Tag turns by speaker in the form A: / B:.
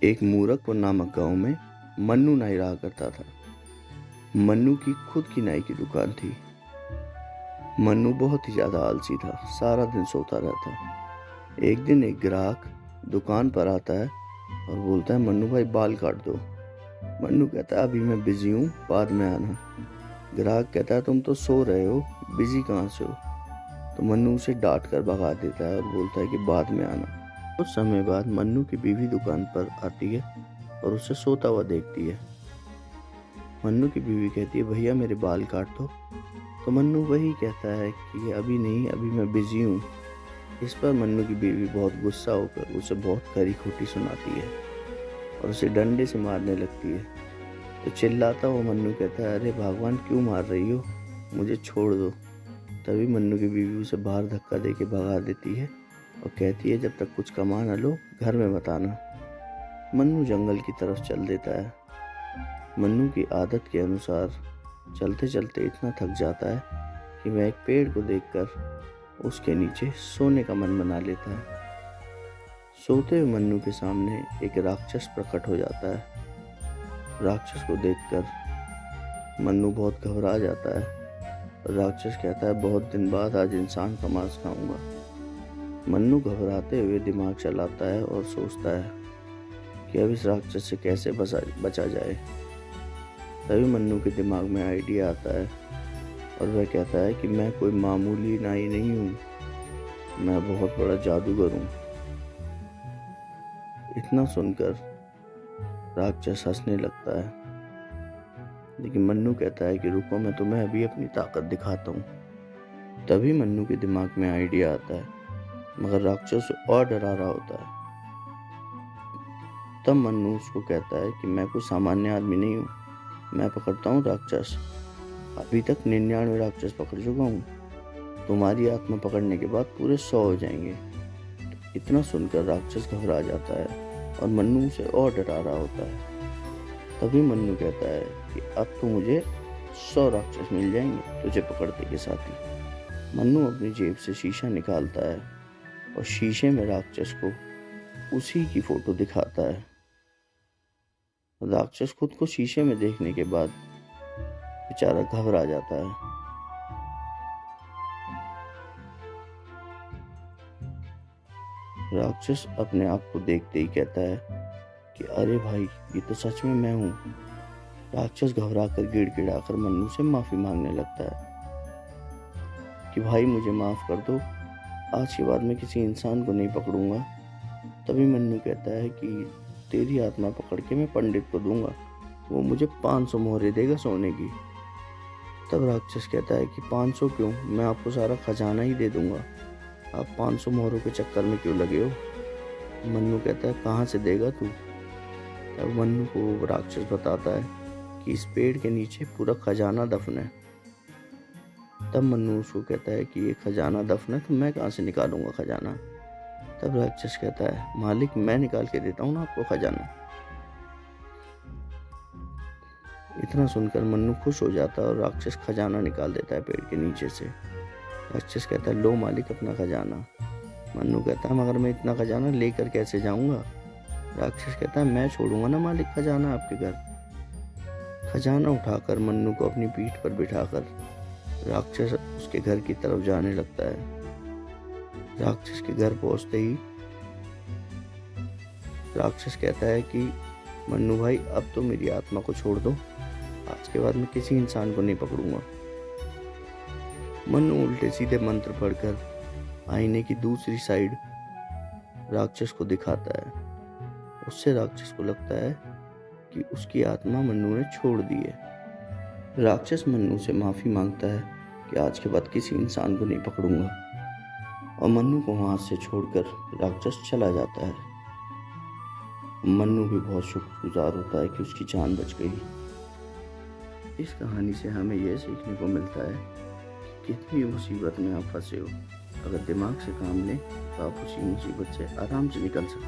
A: एक मूरखपुर नामक गांव में मन्नू नाई रहा करता था। मन्नू की खुद की नाई की दुकान थी। मन्नू बहुत ही ज्यादा आलसी था, सारा दिन सोता रहता। एक दिन एक ग्राहक दुकान पर आता है और बोलता है, मन्नू भाई बाल काट दो। मन्नू कहता है, अभी मैं बिजी हूँ, बाद में आना। ग्राहक कहता है, तुम तो सो रहे हो, बिजी कहाँ से हो? तो मन्नू उसे डांट कर भगा देता है और बोलता है कि बाद में आना। कुछ समय बाद मन्नू की बीवी दुकान पर आती है और उसे सोता हुआ देखती है। मन्नू की बीवी कहती है, भैया मेरे बाल काट दो। तो मन्नू वही कहता है कि अभी नहीं, अभी मैं बिजी हूँ। इस पर मन्नू की बीवी बहुत गुस्सा होकर उसे बहुत खरी खोटी सुनाती है और उसे डंडे से मारने लगती है। तो चिल्लाता हुआ मन्नू कहता है, अरे भगवान क्यों मार रही हो, मुझे छोड़ दो। तभी मन्नू की बीवी उसे बाहर धक्का दे के भगा देती है और कहती है, जब तक कुछ कमा न लो घर में मत आना। मन्नू जंगल की तरफ चल देता है। मन्नू की आदत के अनुसार चलते चलते इतना थक जाता है कि वह एक पेड़ को देखकर उसके नीचे सोने का मन बना लेता है। सोते हुए मन्नू के सामने एक राक्षस प्रकट हो जाता है। राक्षस को देखकर मन्नू बहुत घबरा जाता है। राक्षस कहता है, बहुत दिन बाद आज इंसान का मांस खाऊंगा। मन्नू घबराते हुए दिमाग चलाता है और सोचता है कि अब इस राक्षस से कैसे बचा जाए। तभी मन्नू के दिमाग में आइडिया आता है और वह कहता है कि मैं कोई मामूली नाई नहीं हूँ, मैं बहुत बड़ा जादूगर हूँ। इतना सुनकर राक्षस हंसने लगता है, लेकिन मन्नू कहता है कि रुको, मैं तुम्हें अभी अपनी ताकत दिखाता हूँ। तभी मन्नू के दिमाग में आइडिया आता है, मगर राक्षस और डरा रहा होता है। तब मन्नू उसको कहता है कि मैं कोई सामान्य आदमी नहीं हूँ, मैं पकड़ता हूँ राक्षस। अभी तक 99 राक्षस पकड़ चुका हूँ, तुम्हारी आत्मा पकड़ने के बाद पूरे 100 हो जाएंगे। तो इतना सुनकर राक्षस घबरा जाता है और मन्नू उसे और डरा रहा होता है। तभी मन्नू कहता है कि अब तो मुझे 100 राक्षस मिल जाएंगे तुझे पकड़ते के साथ ही। मन्नू अपनी जेब से शीशा निकालता है और शीशे में राक्षस को उसी की फोटो दिखाता है। राक्षस खुद को शीशे में देखने के बाद बेचारा घबरा जाता है। राक्षस अपने आप को देखते ही कहता है कि अरे भाई, ये तो सच में मैं हूँ। राक्षस घबरा कर गिड़गिड़ाकर मन्नू से माफी मांगने लगता है कि भाई मुझे माफ कर दो, आज के बाद मैं किसी इंसान को नहीं पकड़ूंगा। तभी मन्नू कहता है कि तेरी आत्मा पकड़ के मैं पंडित को दूंगा, वो मुझे 500 मोहरे देगा सोने की। तब राक्षस कहता है कि 500 क्यों, मैं आपको सारा खजाना ही दे दूंगा, आप 500 मोहरों के चक्कर में क्यों लगे हो? मन्नू कहता है, कहाँ से देगा तू? तब मन्नू को राक्षस बताता है कि इस पेड़ के नीचे पूरा खजाना दफन है। तब मन्नू उसको कहता है कि ये खजाना दफन है तो मैं कहाँ से निकालूंगा खजाना? तब राक्षस कहता है, मालिक मैं निकाल के देता हूँ ना आपको खजाना। इतना सुनकर मन्नू खुश हो जाता है और राक्षस खजाना निकाल देता है पेड़ के नीचे से। राक्षस कहता है, लो मालिक अपना खजाना। मन्नू कहता है, मगर मैं इतना खजाना लेकर कैसे जाऊंगा? राक्षस कहता है, मैं छोड़ूंगा ना मालिक खजाना आपके घर। खजाना उठाकर मन्नू को अपनी पीठ पर बिठाकर राक्षस उसके घर की तरफ जाने लगता है। राक्षस के घर पहुंचते ही राक्षस कहता है कि मन्नू भाई, अब तो मेरी आत्मा को छोड़ दो, आज के बाद मैं किसी इंसान को नहीं पकड़ूंगा। मन्नू उल्टे सीधे मंत्र पढ़कर आईने की दूसरी साइड राक्षस को दिखाता है। उससे राक्षस को लगता है कि उसकी आत्मा मन्नू ने छोड़ दी है। राक्षस मन्नू से माफी मांगता है कि आज के बाद किसी इंसान को नहीं पकड़ूंगा और मन्नू को वहां से छोड़कर राक्षस चला जाता है। मन्नू भी बहुत शुक्रगुजार होता है कि उसकी जान बच गई। इस कहानी से हमें यह सीखने को मिलता है कि कितनी मुसीबत में आप फंसे हो, अगर दिमाग से काम लें तो आप उसी मुसीबत से आराम से निकल सकते हैं।